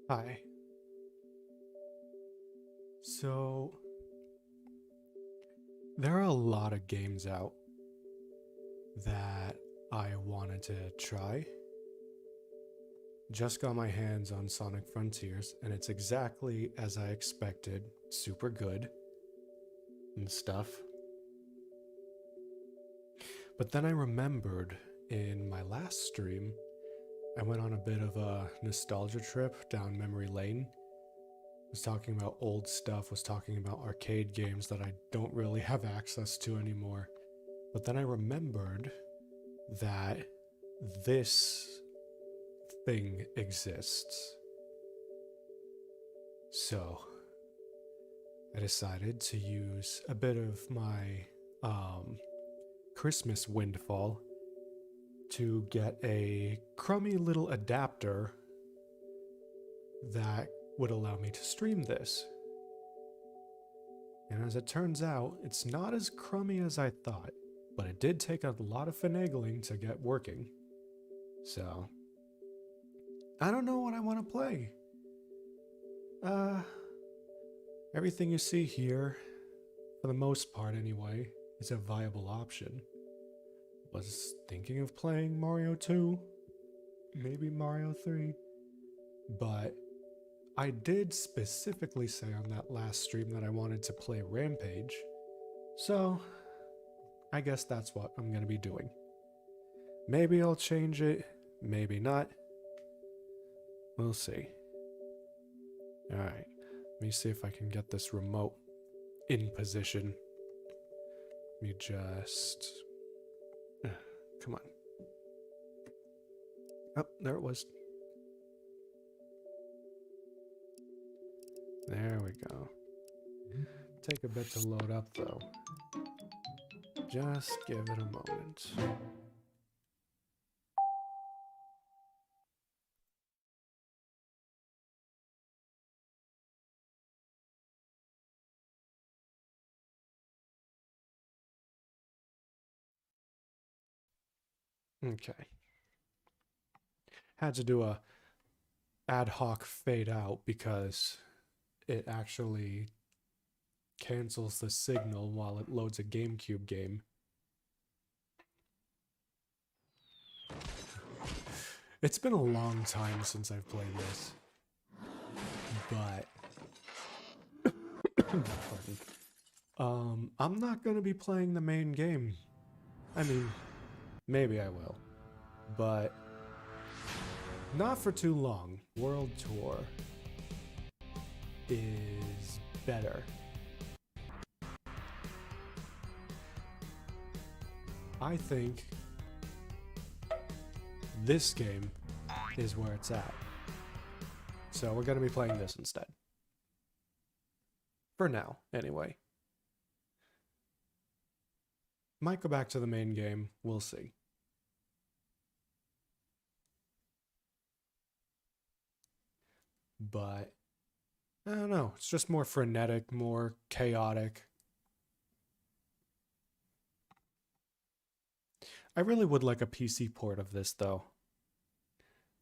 Hi. So, there are a lot of games out that I wanted to try. Just got my hands on Sonic Frontiers, and it's exactly as I expected. Super good and stuff. But then I remembered in my last stream, I went on a bit of a nostalgia trip down memory lane. Was talking about old stuff, was talking about arcade games that I don't really have access to anymore. But then I remembered that this thing exists. So I decided to use a bit of my Christmas windfall to get a crummy little adapter that would allow me to stream this. And as it turns out, it's not as crummy as I thought, but it did take a lot of finagling to get working. So, I don't know what I want to play. Everything you see here, for the most part anyway, is a viable option. Was thinking of playing Mario 2, maybe Mario 3, but I did specifically say on that last stream that I wanted to play Rampage, so I guess that's what I'm gonna be doing. Maybe I'll change it, maybe not. We'll see. Alright, let me see if I can get this remote in position. Let me just... come on. Oh, there it was. There we go. Take a bit to load up though. Just give it a moment. Okay. Had to do a ad hoc fade out because it actually cancels the signal while it loads a GameCube game. It's been a long time since I've played this, but I'm not gonna be playing the main game. I mean, maybe I will, but not for too long. World Tour is better. I think this game is where it's at. So we're going to be playing this instead. For now, anyway. Might go back to the main game. We'll see. But I don't know. It's just more frenetic, more chaotic. I really would like a PC port of this, though.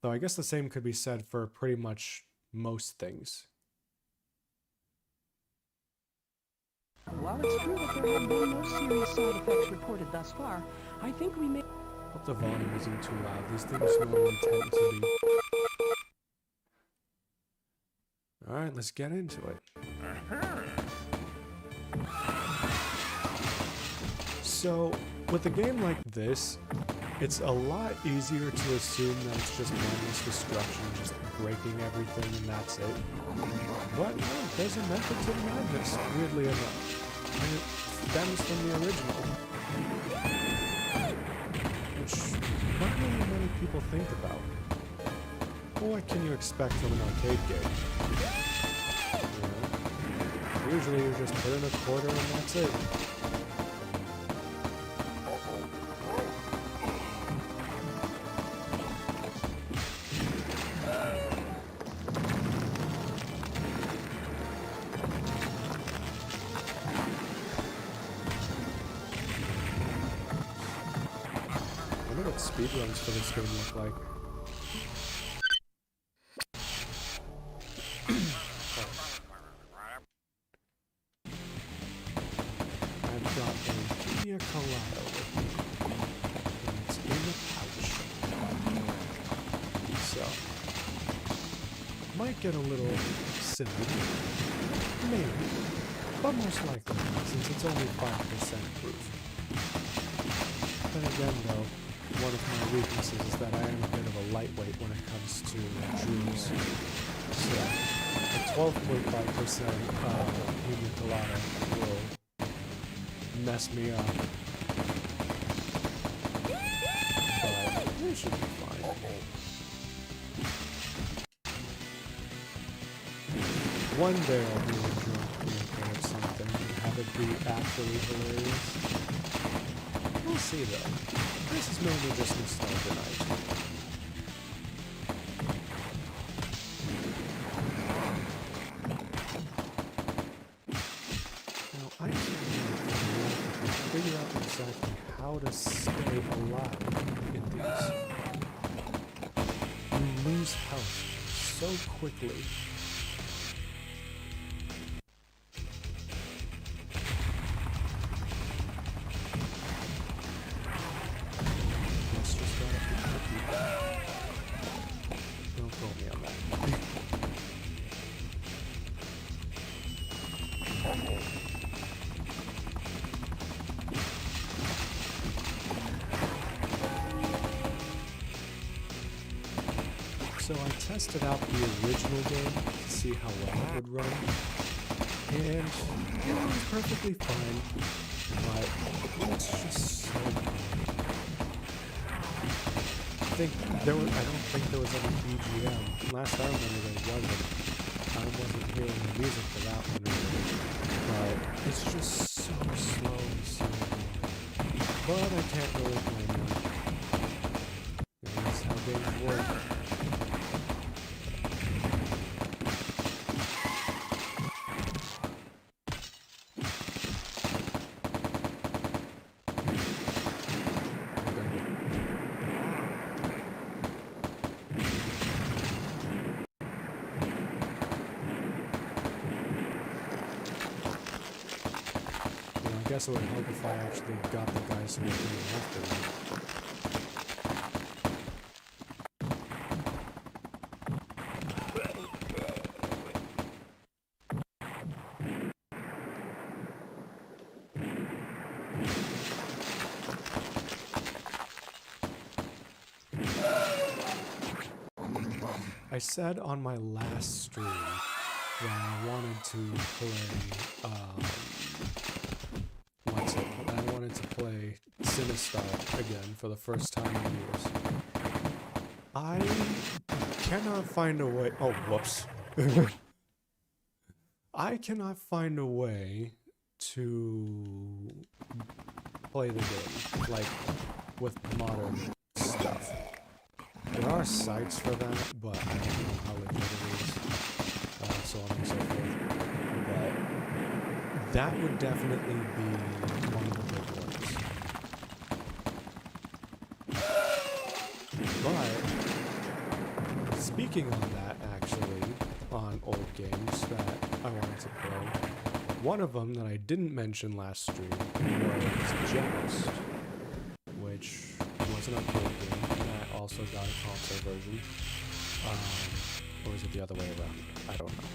Though I guess the same could be said for pretty much most things. While it's true that there have been no serious side effects reported thus far, I think we may... Hope the volume isn't too loud. These things normally tend to be. Alright, let's get into it. So, with a game like this, it's a lot easier to assume that it's just mindless destruction, just breaking everything and that's it. But no, there's a method to the madness, weirdly enough. And it stems from the original. Which not really many people think about. Well, what can you expect from an arcade game? You know, usually you just put in a quarter and that's it. I wonder what speedruns for this game look like. colada with me. And it's in the pouch. So, might get a little silly. Maybe. But most likely not, since it's only 5% proof. Then again though, one of my weaknesses is that I am a bit of a lightweight when it comes to juice. So, a 12.5% human colada will mess me up. But it should be fine. One day I'll be a drunk vehicle or something and have it be actually hilarious. We'll see though. This is mainly just nostalgia night. Now I can't figure out exactly how to stay alive in these. You lose health so quickly. Don't quote me on that. So I tested out the original game to see how well it would run, and it was perfectly fine, but it's just so boring. I don't think there was any BGM. Last I remember there wasn't. I wasn't hearing the music for that one really. But it's just so slow and so boring. But I can't really blame them. That's how games work. I guess it would help if I actually got the guys who were coming after me. I said on my last stream that I wanted to play, I wanted to play Sinistar again for the first time in years. I cannot find a way. Oh, whoops. I cannot find a way to play the game, like, with modern stuff. There are sites for that, but I don't know how legit it is, so on and so forth. But that would definitely be one of the big ones. But speaking on that, actually, on old games that I wanted to play, one of them that I didn't mention last stream was Joust, which was an upgrade game that also got a console version. Or is it the other way around? I don't know.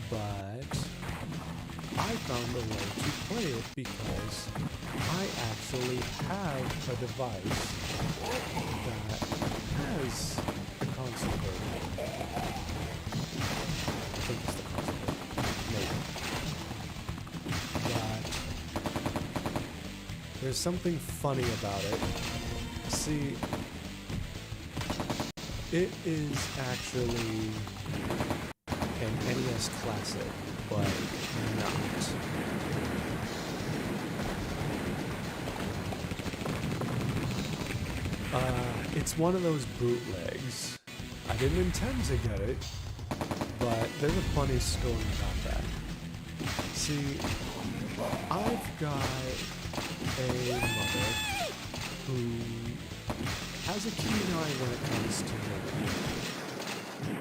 But I found a way to play it because I actually have a device that has the console version. I think it's the console version. Maybe. But there's something funny about it. See, it is actually an NES classic, but not. It's one of those bootlegs. I didn't intend to get it, but there's a funny story about that. See, I've got a mother who has a keen eye when it comes to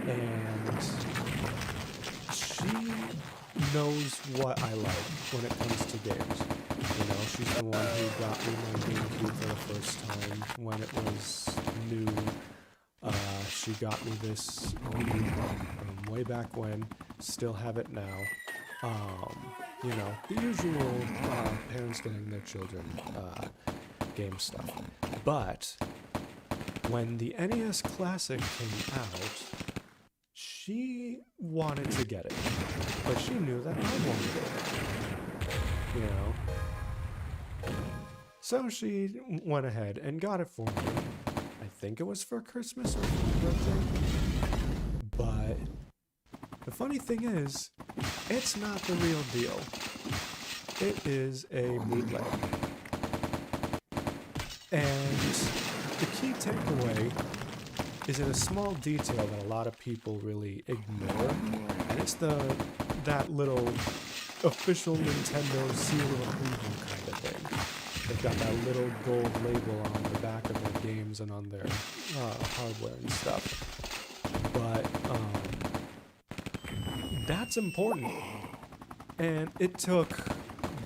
gaming. And she knows what I like when it comes to games. You know, she's the one who got me my GameCube for the first time when it was new. She got me this way back when. Still have it now. You know, the usual parents getting their children game stuff. But when the NES Classic came out, she wanted to get it, but she knew that I wanted it. You know? So she went ahead and got it for me. I think it was for Christmas or for my birthday. But the funny thing is, it's not the real deal. It is a bootleg. And the key takeaway is in a small detail that a lot of people really ignore, and it's that little official Nintendo seal of approval kind of thing. They've got that little gold label on the back of their games and on their hardware and stuff. But that's important, and it took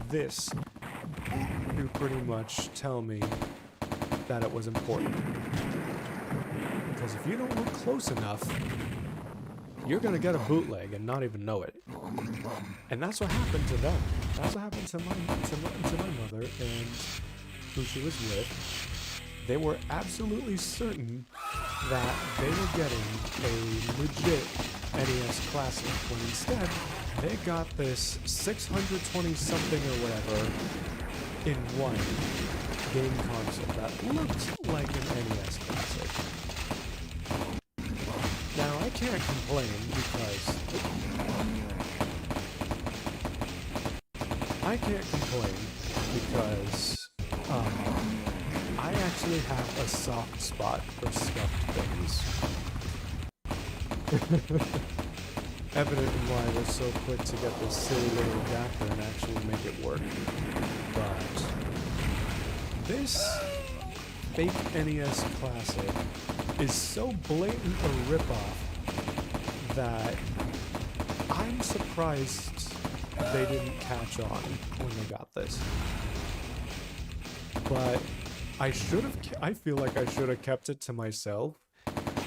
this to pretty much tell me that it was important. Because if you don't look close enough, you're gonna get a bootleg and not even know it. And that's what happened to them. That's what happened to my mother and who she was with. They were absolutely certain that they were getting a legit NES Classic, when instead they got this 620 something or whatever in one game console that looked like an NES Classic. Now, I can't complain because I actually have a soft spot for stuffed things. Evident in why I was so quick to get this silly little adapter and actually make it work. But this fake NES Classic is so blatant a ripoff that I'm surprised they didn't catch on when they got this. But I feel like I should have kept it to myself,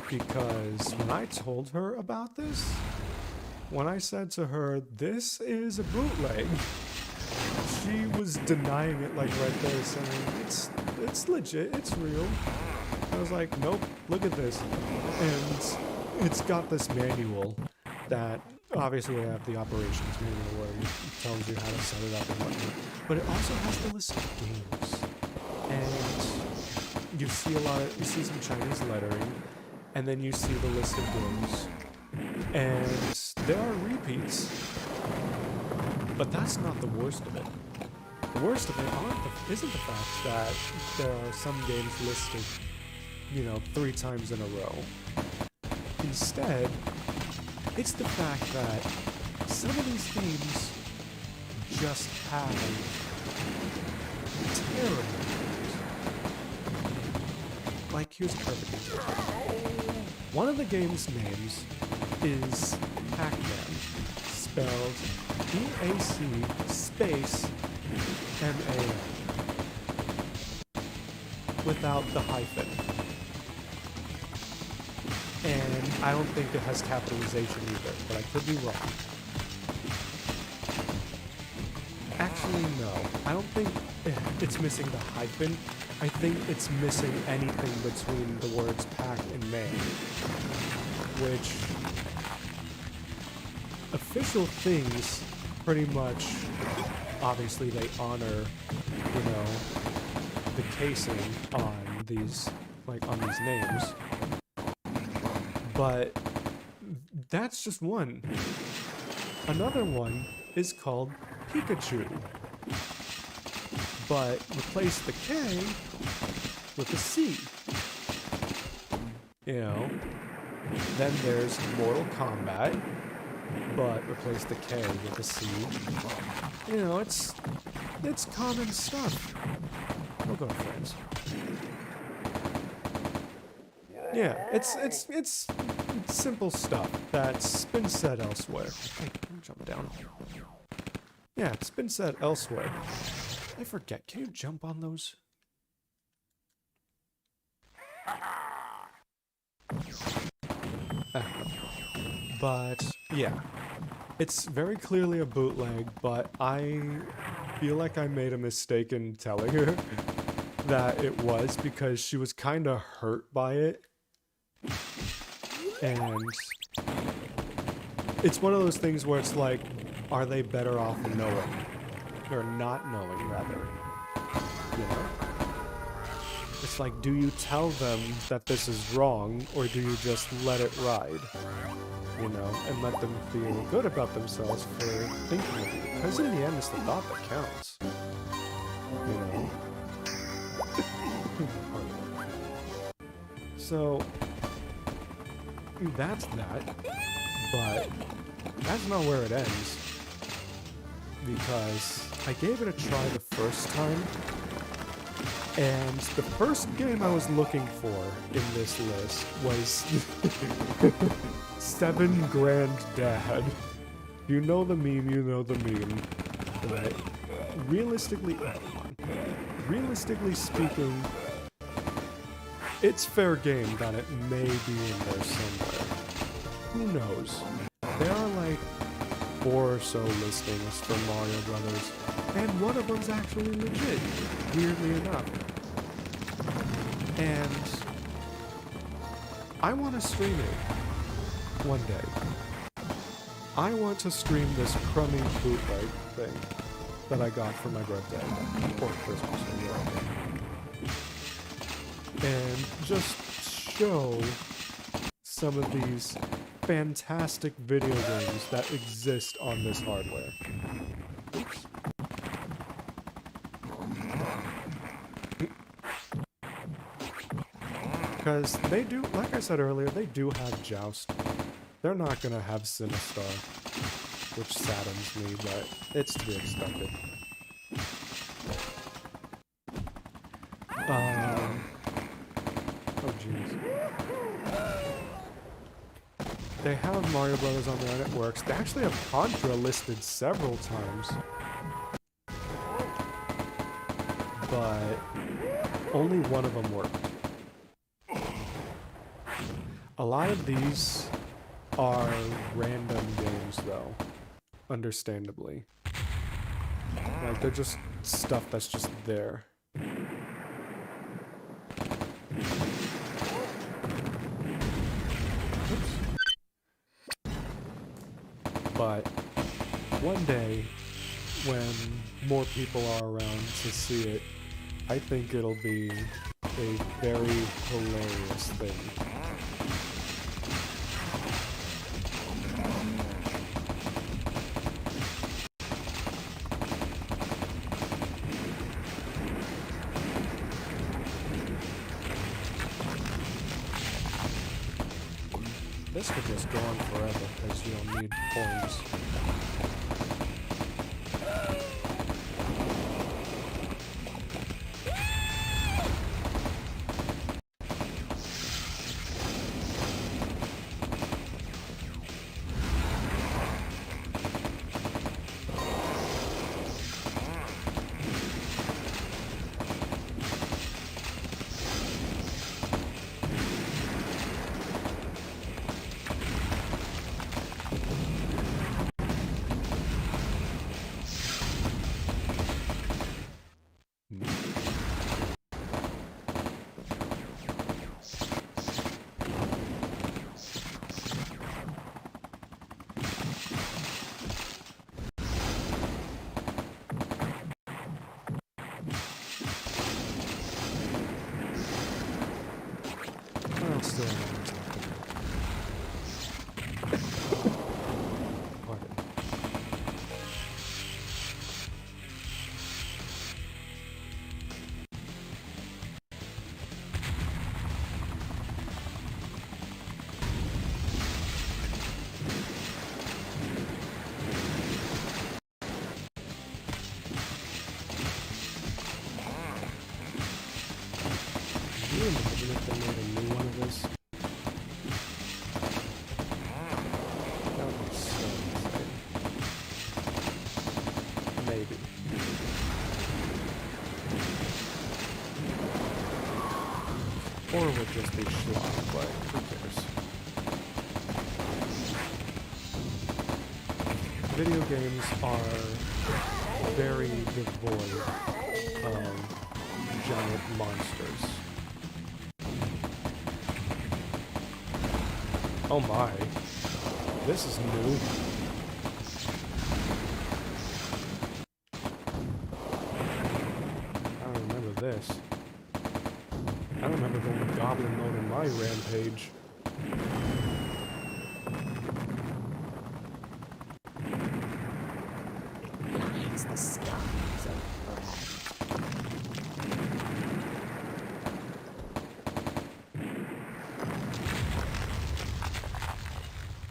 because when I told her about this, when I said to her, this is a bootleg, she was denying it like right there, saying, it's legit, it's real. I was like, nope, look at this. And it's got this manual that, obviously we have the operations manual where it tells you how to set it up and whatnot. But it also has the list of games. And you see some Chinese lettering, and then you see the list of games. And there are repeats, but that's not the worst of it. The worst of it isn't the fact that there are some games listed, 3 times in a row. Instead, it's the fact that some of these games just have terrible names. Like, here's a perfect example. One of the game's names is Pac-Man, spelled E-A-C space M-A-N, without the hyphen. And I don't think it has capitalization either, but I could be wrong. Actually, no. I don't think it's missing the hyphen. I think it's missing anything between the words Pac and Man, which official things pretty much, obviously they honor, the casing on these names. But that's just one. Another one is called Pikachu. But replace the K with a C. Then there's Mortal Kombat, but replace the K with a C. It's common stuff. We'll go, friends. Yeah, it's simple stuff that's been said elsewhere. Hey, I'm jumping down. Yeah, it's been said elsewhere. I forget. Can you jump on those? But yeah, it's very clearly a bootleg, but I feel like I made a mistake in telling her that it was because she was kind of hurt by it. And it's one of those things where it's like, are they better off knowing? Or not knowing, rather. You know? It's like, do you tell them that this is wrong, or do you just let it ride? You know, and let them feel good about themselves for thinking of you. Because in the end, it's the thought that counts. You know? So, that's that. But that's not where it ends. Because I gave it a try the first time. And the first game I was looking for in this list was 7 Grand Dad. You know the meme, you know the meme. But realistically speaking, it's fair game that it may be in there somewhere. Who knows? There are like 4 or so listings for Mario Brothers, and one of them's actually legit, weirdly enough. And I want to stream it one day. I want to stream this crummy bootleg thing that I got for my birthday, or Christmas, or whatever. And just show some of these fantastic video games that exist on this hardware. Because they do, like I said earlier, they do have Joust. They're not gonna have Sinistar, which saddens me, but it's to be expected. Oh jeez. They have Mario Brothers on there and it works. They actually have Contra listed several times. But only one of them worked. A lot of these are random games though, understandably. Like they're just stuff that's just there. But one day, when more people are around to see it, I think it'll be a very hilarious thing. This could just go on forever because you don't need coins. would just be schlock, but who cares? Video games are very devoid of giant monsters. Oh my, this is new. I don't remember this. I remember going goblin mode in my Rampage. It's the skies of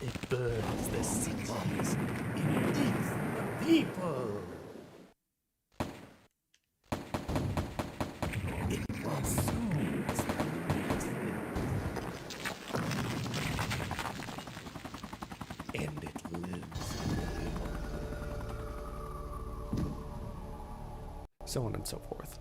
It burns the cities. It eats the people. It consumes the and it lives in the river. So on and so forth.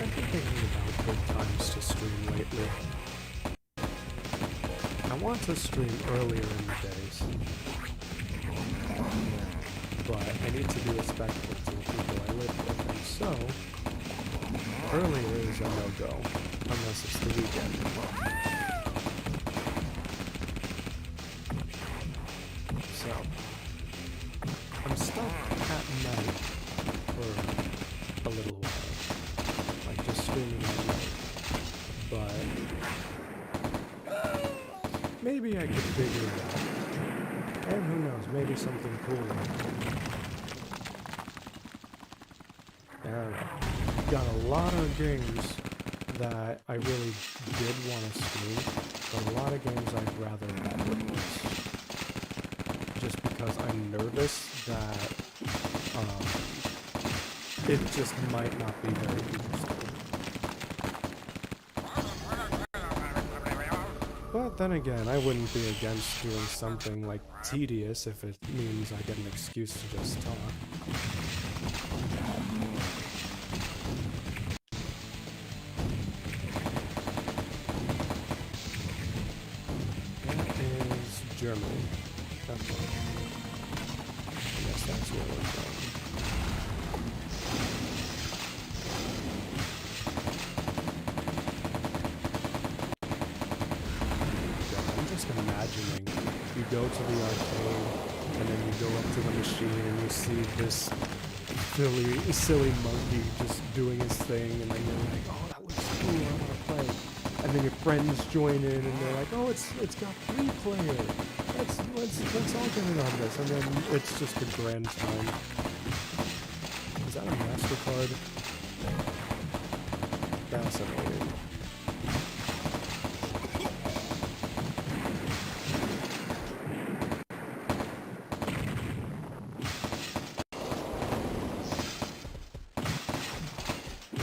I've been thinking about good times to stream lately. I want to stream earlier in the days, but I need to be respectful to the people I live with, and so earlier is a no-go, unless it's the weekend. So, I'm stuck at night for a little while, like just streaming at night, but maybe I could figure it out. And who knows, maybe something cool. I don't know. Got a lot of games that I really did want to stream, but a lot of games I'd rather not witness. Just because I'm nervous that it just might not be very interesting. But then again, I wouldn't be against doing something like tedious if it means I get an excuse to just talk. That is Germany. That's right. I guess that's where we're going. Imagining you go to the arcade and then you go up to the machine and you see this silly monkey just doing his thing, and then you're like, oh, that looks cool, I want to play. And then your friends join in and they're like, oh, it's got 3 players. Let's all get in on this, and then it's just a grand time. Is that a MasterCard? Fascinating.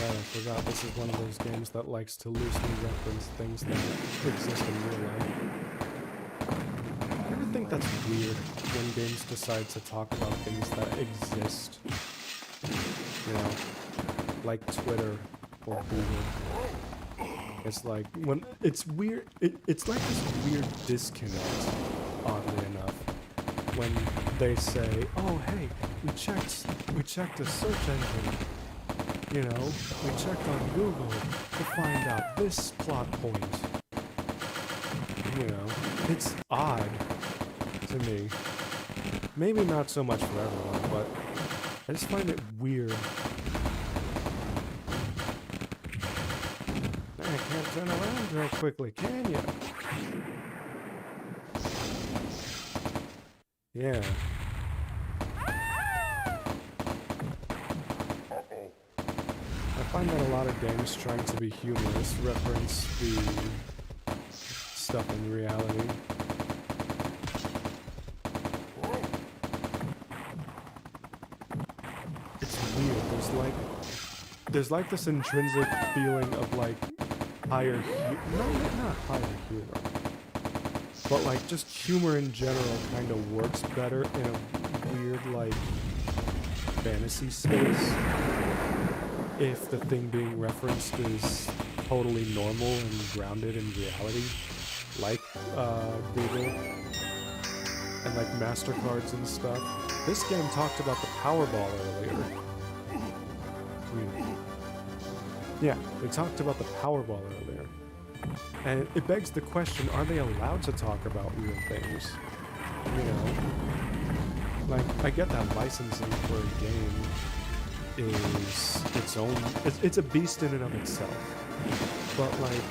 I forgot this is one of those games that likes to loosely reference things that exist in real life. I ever think that's weird when games decide to talk about things that exist? You know, like Twitter or Google. It's like, when it's weird, it's like this weird disconnect, oddly enough, when they say, oh hey, we checked a search engine. You know, we checked on Google to find out this plot point. You know, it's odd to me. Maybe not so much for everyone, but I just find it weird. Man, I can't turn around real quickly, can you? Yeah. I find that a lot of games trying to be humorous reference the stuff in reality. it's weird. There's like this intrinsic feeling of like higher, not higher humor, but like just humor in general kind of works better in a weird like fantasy space if the thing being referenced is totally normal and grounded in reality, like Google and like MasterCards and stuff. This game talked about the Powerball earlier. Yeah, they talked about the Powerball earlier. And it begs the question, are they allowed to talk about real things? You know? Like, I get that licensing for a game is its own... It's a beast in and of itself. But, like...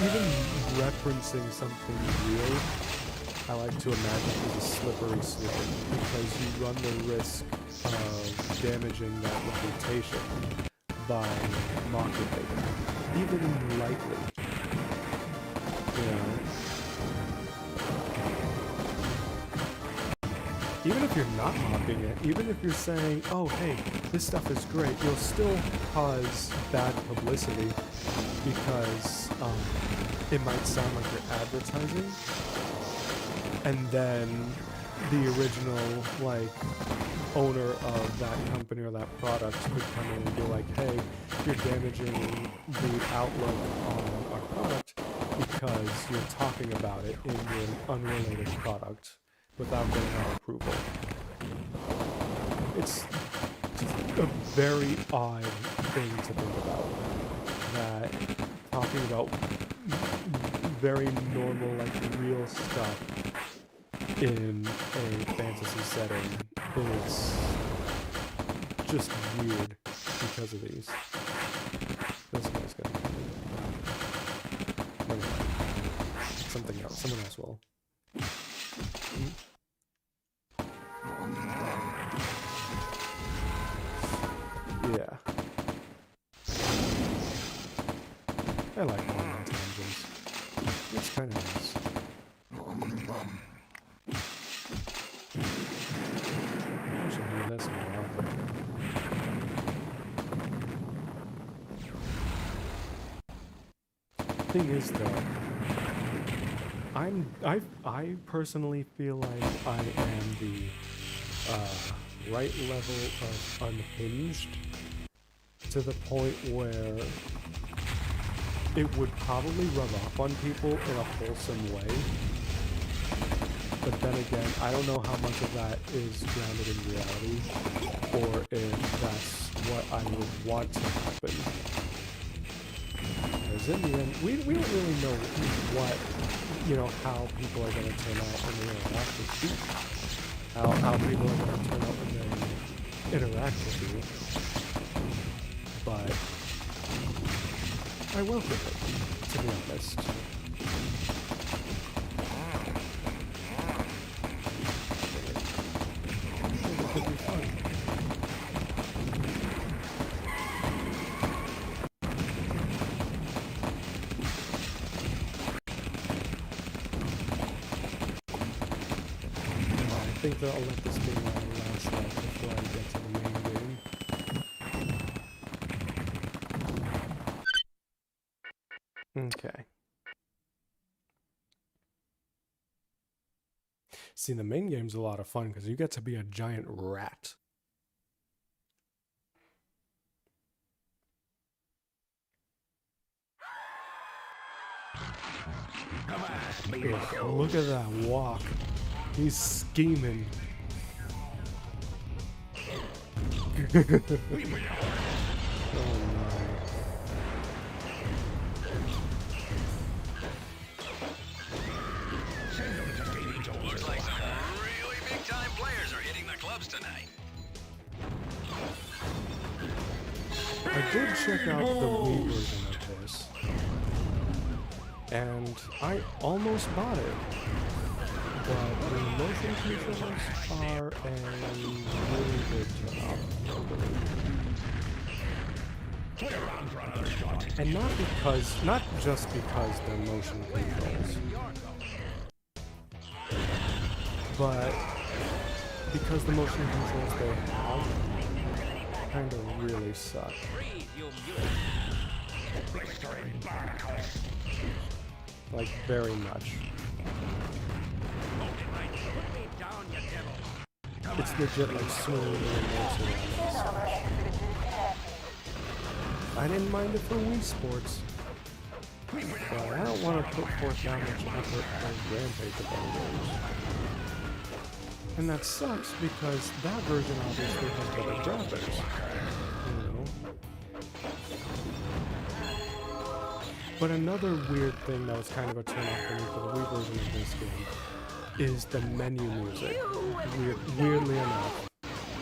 even referencing something real, I like to imagine is a slippery slope, because you run the risk of damaging that reputation by mocking it, even lightly. You know? Even if you're not mocking it, even if you're saying, oh hey, this stuff is great, you'll still cause bad publicity because it might sound like you're advertising. And then the original, like, owner of that company or that product could come in and be like, hey, you're damaging the outlook on our product because you're talking about it in an unrelated product without getting our approval. It's a very odd thing to think about, that talking about very normal, like, real stuff in a fantasy setting is just weird because of these. This guy's gonna come in. Something else. Someone else will. Yeah. I like going on tangents. It's kind of nice. I should do this more often. Thing is, though, I personally feel like I am the right level of unhinged, to the point where it would probably rub off on people in a wholesome way. But then again, I don't know how much of that is grounded in reality, or if that's what I would want to happen. Because in the end, we don't really know what, how people are going to turn out when they interact with you. How people are going to turn out when they interact with you. But I welcome it, to be honest. It could be fun. I think that I'll let this be my last life before I get to the main game. Okay. See, the main game's a lot of fun because you get to be a giant rat. Look at that walk. He's scheming. Oh my. Looks like some really big-time players are hitting the clubs tonight. I did check out the Wii version of this, and I almost bought it. But the motion controls are a really good job, and not just because they're motion controls, but because the motion controls they have kind of really suck. Like, very much. It's legit like swinging the remotes around. I didn't mind it for Wii Sports. But I don't want to put forth that much effort playing Rampage of all games. And that sucks because that version obviously has better graphics. You know? But another weird thing that was kind of a turn off for me for the Wii version of this game is the menu music. Weirdly enough,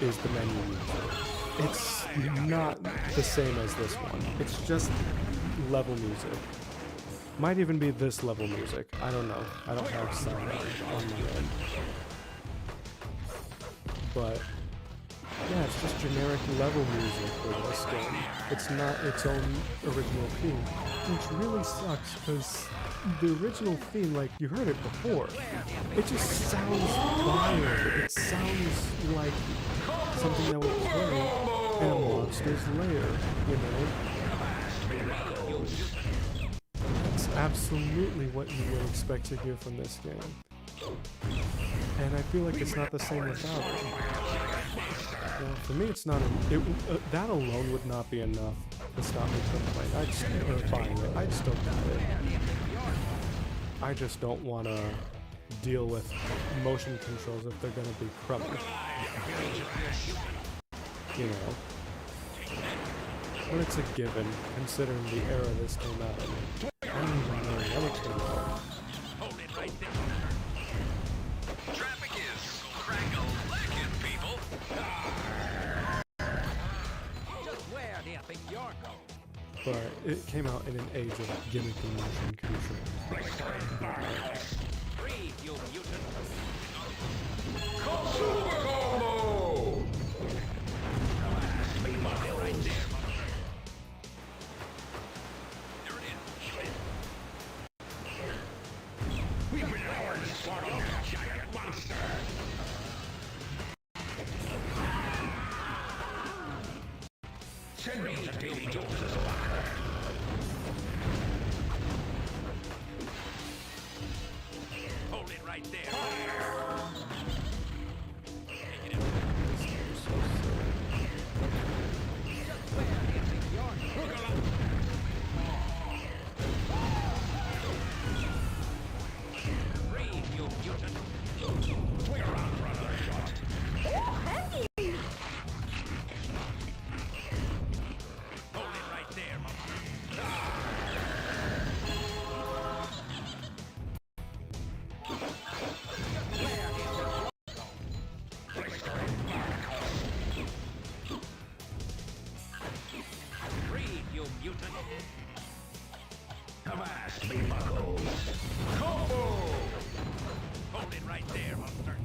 is the menu music. It's not the same as this one. It's just level music. Might even be this level music. I don't know. I don't have sound on my end. But yeah, it's just generic level music for this game. It's not its own original theme, which really sucks because the original theme, like you heard it before, it just sounds fire. It sounds like something that would play in a monster's lair, you know? That's absolutely what you would expect to hear from this game. And I feel like it's not the same without it. Well, for me, it's not. That alone would not be enough to stop me from playing. Buying it. I'd still buy it. I just don't want to deal with motion controls if they're going to be crummy. You know. But it's a given, considering the era this came out in. I don't even know when it came out. Hold it right there. Traffic is crack-a-lackin', people. Just where do you think you're going? But it came out in an age of gimmicky motion controls. Breathe, you mutant. Right there. There it is. We've been hours swallowing a giant monster. Send me the daily doses of locker. Hold it right there. Breathe, you mutant. We're on for another shot. Hold it right there, monster. Breathe, you mutant. Avast me, buckles. Combo! Hold it right there, monster.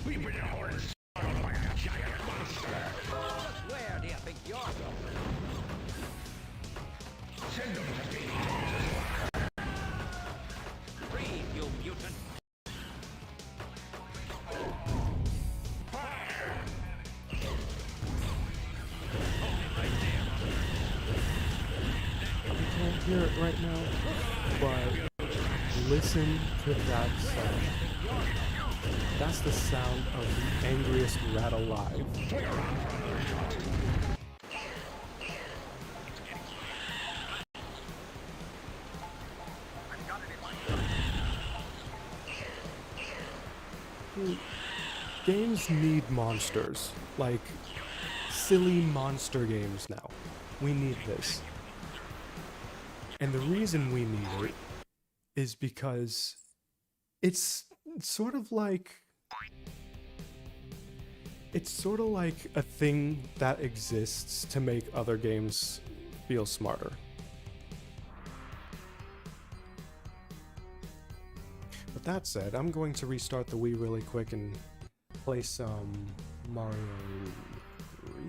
We've been hours swallowed by a giant monster. Where do you think you're going? Send them the daily doses of locker. Breathe, you mutant. Fire! Hold it right there, monster. You can't hear it right now, but listen to that sound. That's the sound of the angriest rat alive. We're on for another shot. Games need monsters. Like, silly monster games now. We need this. And the reason we need it is because it's sort of like... It's sort of like a thing that exists to make other games feel smarter. With that said, I'm going to restart the Wii really quick and play some Mario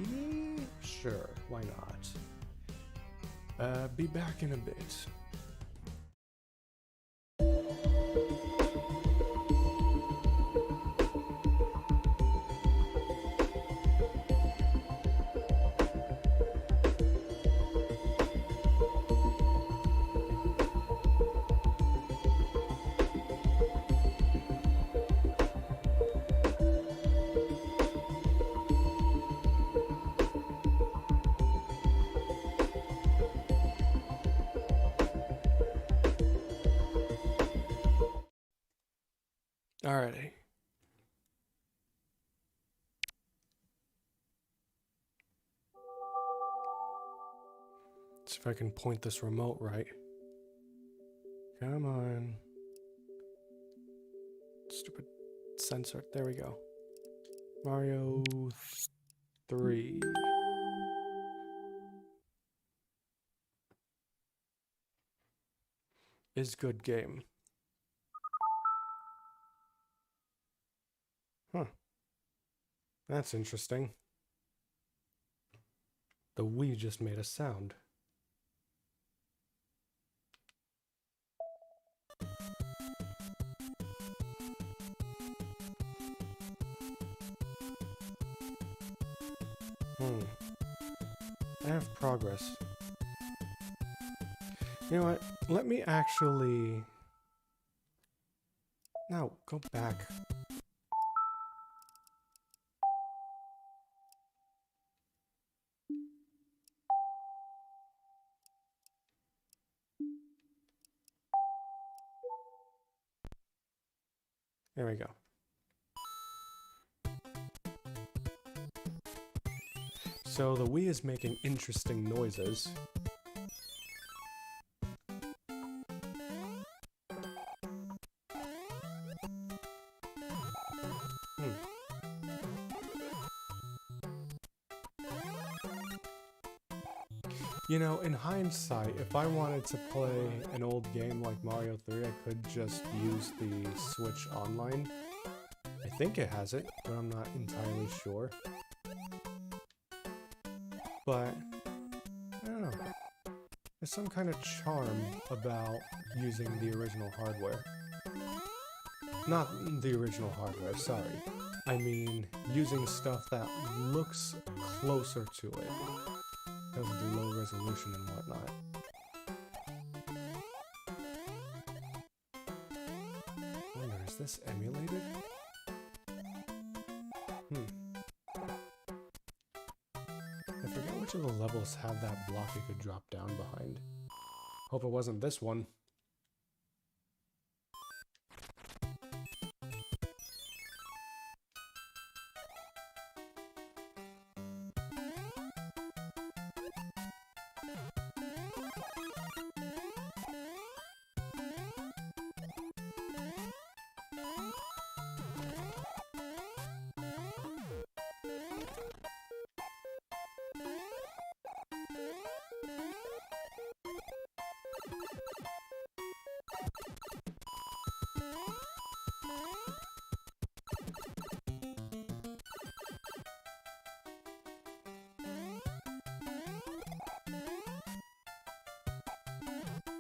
3? Sure, why not? Be back in a bit. Alrighty. See if I can point this remote right. Come on. Stupid sensor. There we go. Mario 3. Is good game. Huh. That's interesting. The Wii just made a sound. I have progress. You know what? Let me actually... No, go back. There we go. So the Wii is making interesting noises. You know, in hindsight, if I wanted to play an old game like Mario 3, I could just use the Switch Online. I think it has it, but I'm not entirely sure. But, I don't know. There's some kind of charm about using the original hardware. Not the original hardware, sorry. I mean, using stuff that looks closer to it. Because of the low resolution and whatnot. I wonder, is this emulated? I forget which of the levels had that block you could drop down behind. Hope it wasn't this one.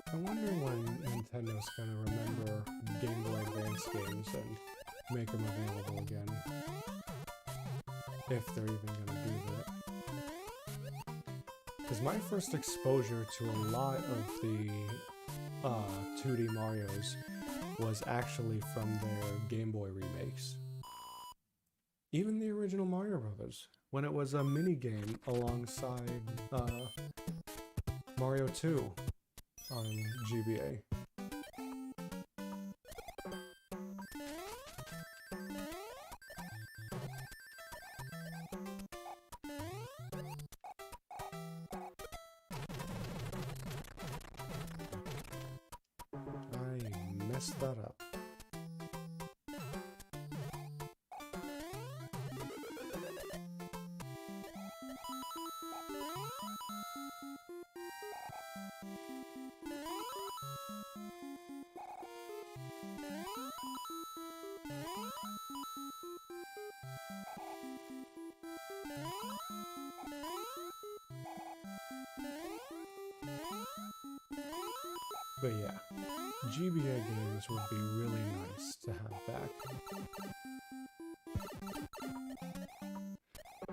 I wonder when Nintendo's gonna remember Game Boy Advance games and make them available again. If they're even gonna do that. Because my first exposure to a lot of the 2D Marios was actually from their Game Boy remakes. Even the original Mario Brothers, when it was a mini-game alongside Mario 2 on GBA. I messed that up. But yeah, GBA games would be really nice to have back.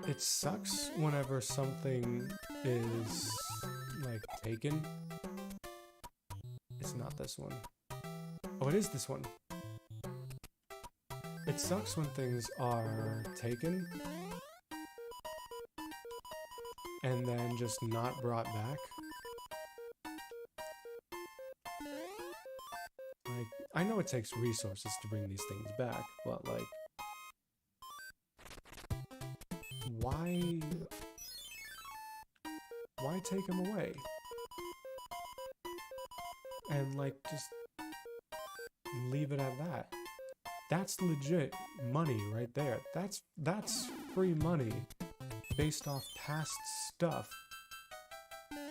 It sucks whenever something is, like, taken. It's not this one. Oh, it is this one. It sucks when things are taken and then just not brought back. Like, I know it takes resources to bring these things back, but like, why take them away? And like, just leave it at that. That's legit money right there. That's free money based off past stuff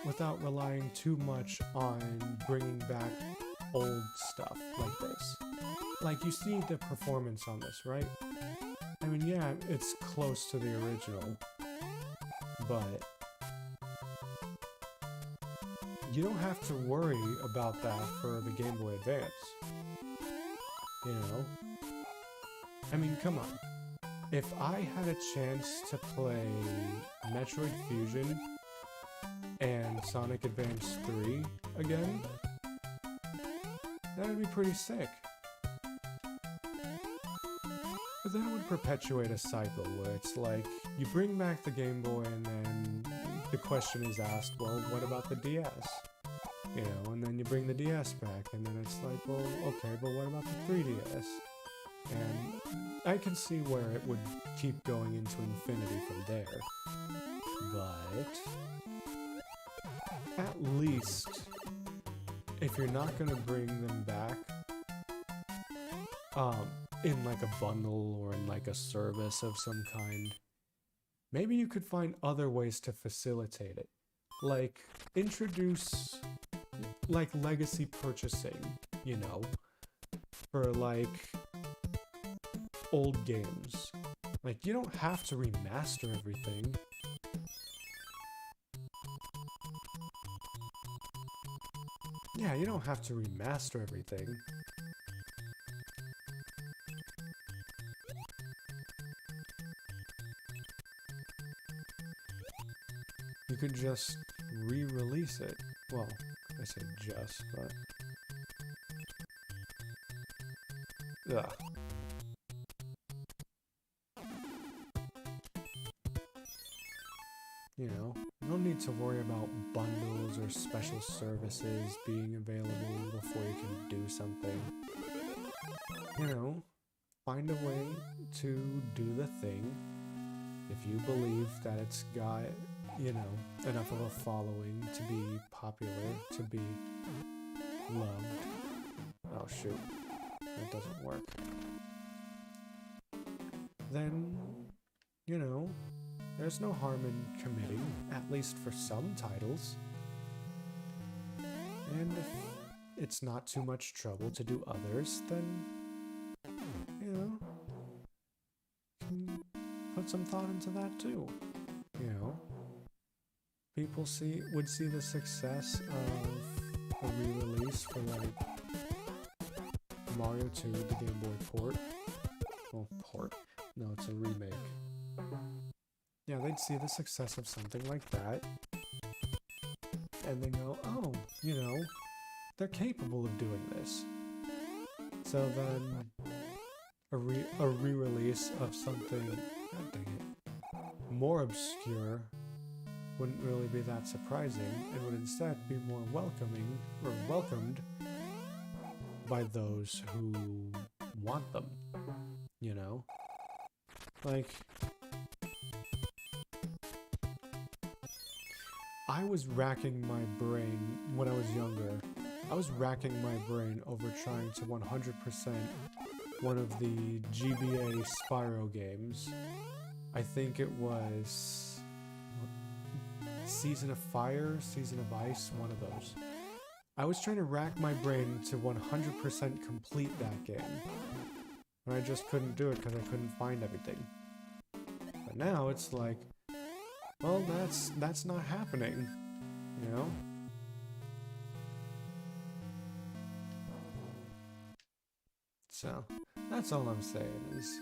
without relying too much on bringing back old stuff like this. Like, you see the performance on this, right? I mean, yeah, it's close to the original, but you don't have to worry about that for the Game Boy Advance. You know? I mean, come on. If I had a chance to play Metroid Fusion and Sonic Advance 3 again, that would be pretty sick. But then it would perpetuate a cycle where it's like, you bring back the Game Boy and then the question is asked, well, what about the DS? You know, and then you bring the DS back and then it's like, well, okay, but what about the 3DS? And I can see where it would keep going into infinity from there. But at least, if you're not gonna bring them back, in like a bundle or in like a service of some kind, maybe you could find other ways to facilitate it. Like, introduce, like, legacy purchasing, you know, for like old games. Like, you don't have to remaster everything. Yeah, you don't have to remaster everything. You could just re-release it. Well, I said just, but... Ugh. You know, no need to worry about bundles or special services being available before you can do something. You know, find a way to do the thing if you believe that it's got, you know, enough of a following to be popular, to be loved. Oh shoot, that doesn't work. Then, you know, there's no harm in committing, at least for some titles. And if it's not too much trouble to do others, then, you know, you can put some thought into that too. You know, people would see the success of a re-release for like Mario 2, the Game Boy port. Well, port. No, it's a remake. Yeah, they'd see the success of something like that, and they go, oh, you know, they're capable of doing this. So then, a re-release of something, god dang it, more obscure wouldn't really be that surprising, and would instead be more welcoming, or welcomed by those who want them, you know? Like, I was racking my brain when I was younger. I was racking my brain over trying to 100% one of the GBA Spyro games. I think it was Season of Fire, Season of Ice, one of those. I was trying to rack my brain to 100% complete that game. And I just couldn't do it because I couldn't find everything. But now it's like, well, that's not happening, you know? So, that's all I'm saying is,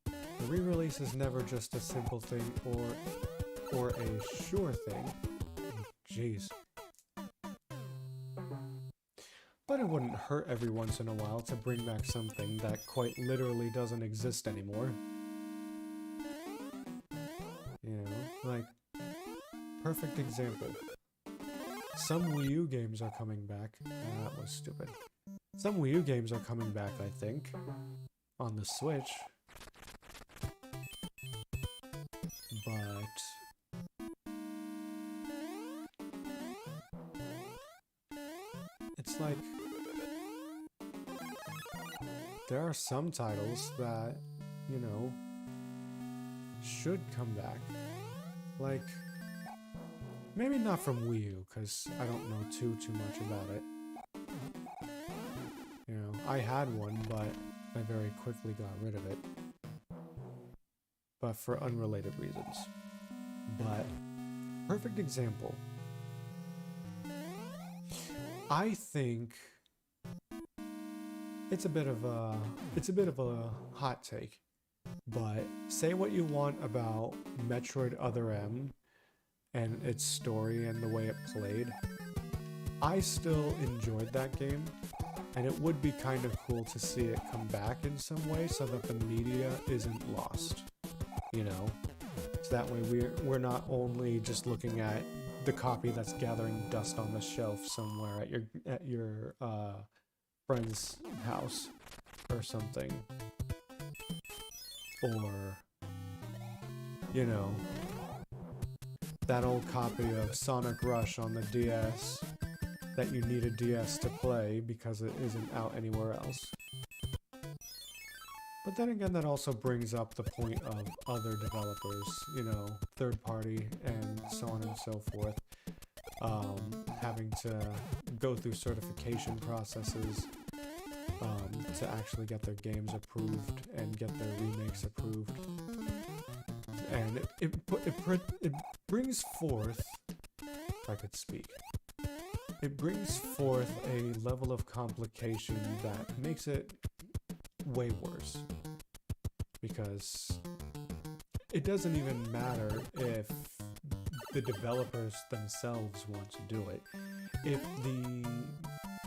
the re-release is never just a simple thing or a sure thing. Jeez. But it wouldn't hurt every once in a while to bring back something that quite literally doesn't exist anymore. You know, like, perfect example. some Wii U games are coming back. That was stupid. Some Wii U games are coming back, I think, on the Switch. But it's like there are some titles that, you know, should come back. Like, maybe not from Wii U, because I don't know too much about it. You know, I had one, but I very quickly got rid of it. But for unrelated reasons. But, perfect example. I think it's a bit of a hot take. But say what you want about Metroid Other M and its story and the way it played. I still enjoyed that game, and it would be kind of cool to see it come back in some way so that the media isn't lost, you know? So that way we're not only just looking at the copy that's gathering dust on the shelf somewhere at your friend's house or something. Or, you know, that old copy of Sonic Rush on the DS that you need a DS to play because it isn't out anywhere else. But then again, that also brings up the point of other developers, you know, third party and so on and so forth, having to go through certification processes to actually get their games approved and get their remakes approved. And it brings forth, if I could speak, it brings forth a level of complication that makes it way worse. Because it doesn't even matter if the developers themselves want to do it. If the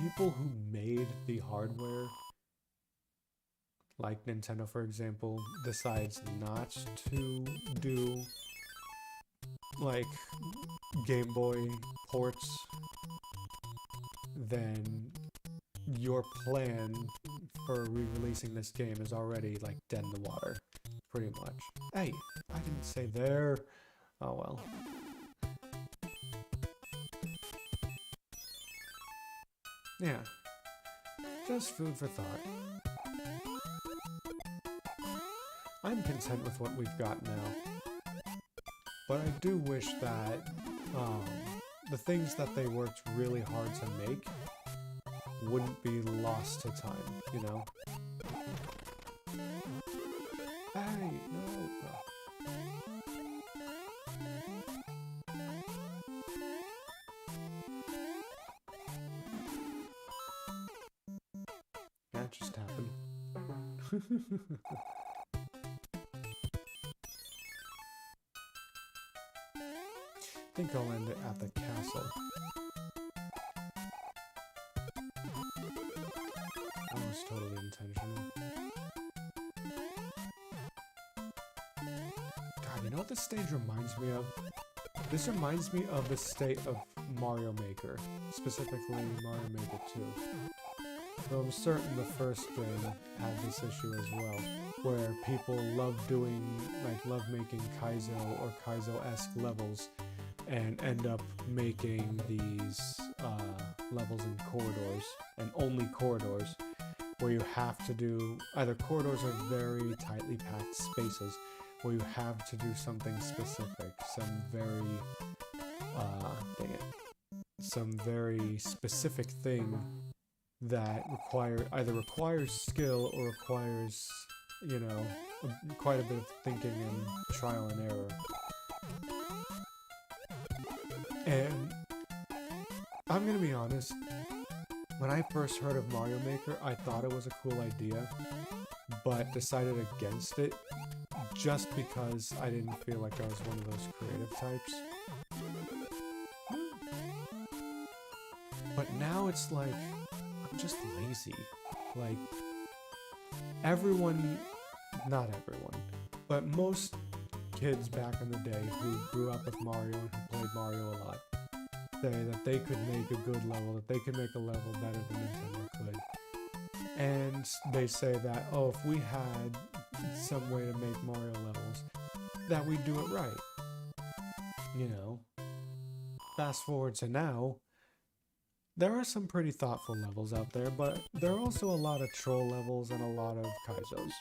people who made the hardware, like Nintendo for example, decides not to do like Game Boy ports, then your plan for re-releasing this game is already like dead in the water, pretty much. Hey, I didn't say there. Oh well. Yeah, just food for thought. I'm content with what we've got now, but I do wish that the things that they worked really hard to make wouldn't be lost to time, you know? Hey, no. That just happened. I think I'll end it at the castle. That was totally intentional. God, you know what this stage reminds me of? This reminds me of the state of Mario Maker, specifically Mario Maker 2. Though I'm certain the first game had this issue as well, where people love making Kaizo or Kaizo-esque levels and end up making these levels in corridors, and only corridors, where you have to do, either corridors or very tightly packed spaces, where you have to do something specific, some very specific thing that either requires skill or requires, you know, quite a bit of thinking and trial and error. And I'm gonna be honest, when I first heard of Mario Maker, I thought it was a cool idea, but decided against it just because I didn't feel like I was one of those creative types. But now it's like, I'm just lazy. Like, not everyone, but most kids back in the day who grew up with Mario and who played Mario a lot say that they could make a good level, that they could make a level better than Nintendo could. And they say that, oh, if we had some way to make Mario levels, that we'd do it right. You know, fast forward to now, there are some pretty thoughtful levels out there, but there are also a lot of troll levels and a lot of Kaizos.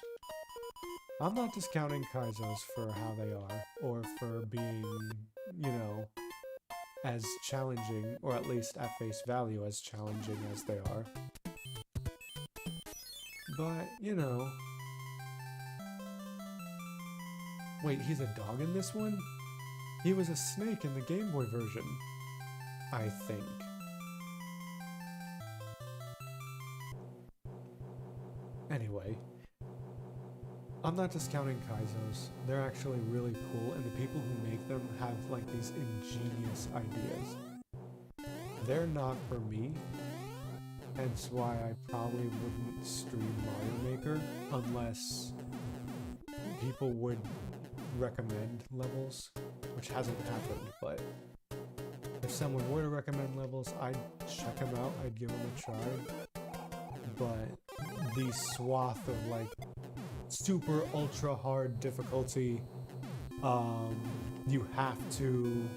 I'm not discounting Kaizos for how they are, or for being, you know, as challenging, or at least at face value as challenging as they are. But, you know... Wait, he's a dog in this one? He was a snake in the Game Boy version, I think. Anyway, I'm not discounting Kaizos. They're actually really cool, and the people who make them have like these ingenious ideas. They're not for me, hence why I probably wouldn't stream Mario Maker unless people would recommend levels, which hasn't happened, but if someone were to recommend levels, I'd check them out, I'd give them a try. But the swath of like super ultra hard difficulty, you have to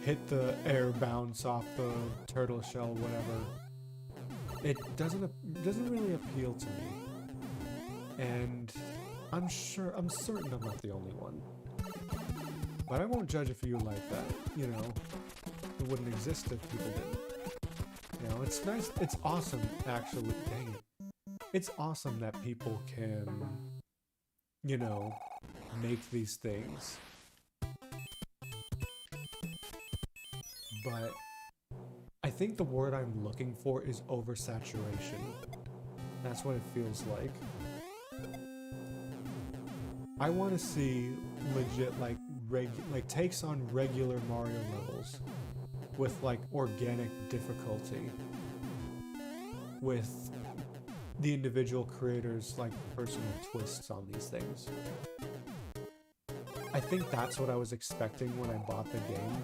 hit the air bounce off the turtle shell, whatever, it doesn't really appeal to me. And I'm certain I'm not the only one. But I won't judge if you like that, you know. It wouldn't exist if people didn't. You know, it's nice, it's awesome, actually, dang it. It's awesome that people can, you know, make these things. But I think the word I'm looking for is oversaturation. That's what it feels like. I want to see legit, like, takes on regular Mario levels with, like, organic difficulty. With the individual creators, like, personal twists on these things. I think that's what I was expecting when I bought the game.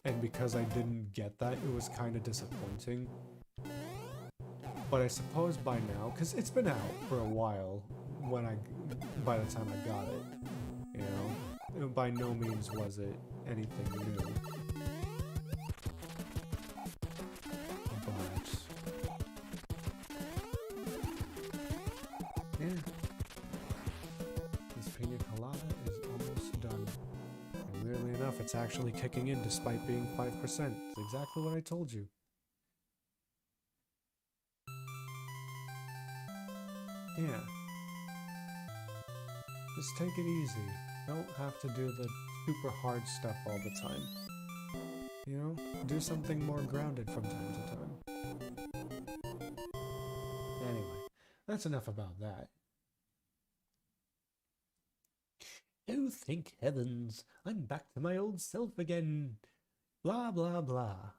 And because I didn't get that, it was kind of disappointing. But I suppose by now, because it's been out for a while, by the time I got it, you know, by no means was it anything new. But yeah, this pina colada is almost done. And weirdly enough, it's actually kicking in despite being 5%. It's exactly what I told you. Yeah. Just take it easy. Don't have to do the super hard stuff all the time. You know, do something more grounded from time to time. Anyway, that's enough about that. Oh, thank heavens, I'm back to my old self again. Blah, blah, blah.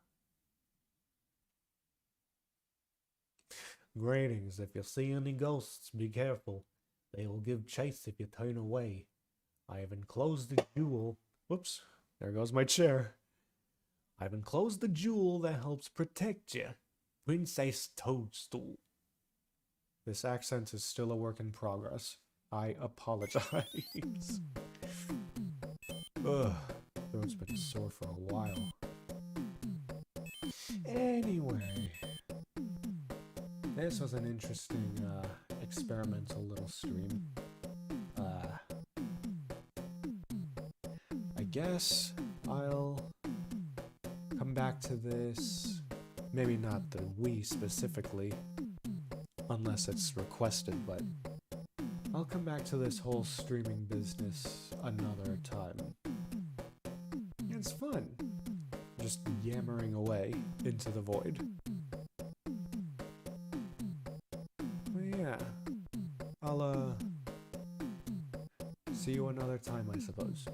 Greetings, if you see any ghosts, be careful. They will give chase if you turn away. I have enclosed the jewel. Whoops, there goes my chair. I've enclosed the jewel that helps protect you. Princess Toadstool. This accent is still a work in progress. I apologize. Ugh, throat's been sore for a while. Anyway, this was an interesting, experimental little stream. I guess I'll come back to this, maybe not the Wii specifically, unless it's requested, but I'll come back to this whole streaming business another time. It's fun, just yammering away into the void. Yeah, I'll, see you another time, I suppose.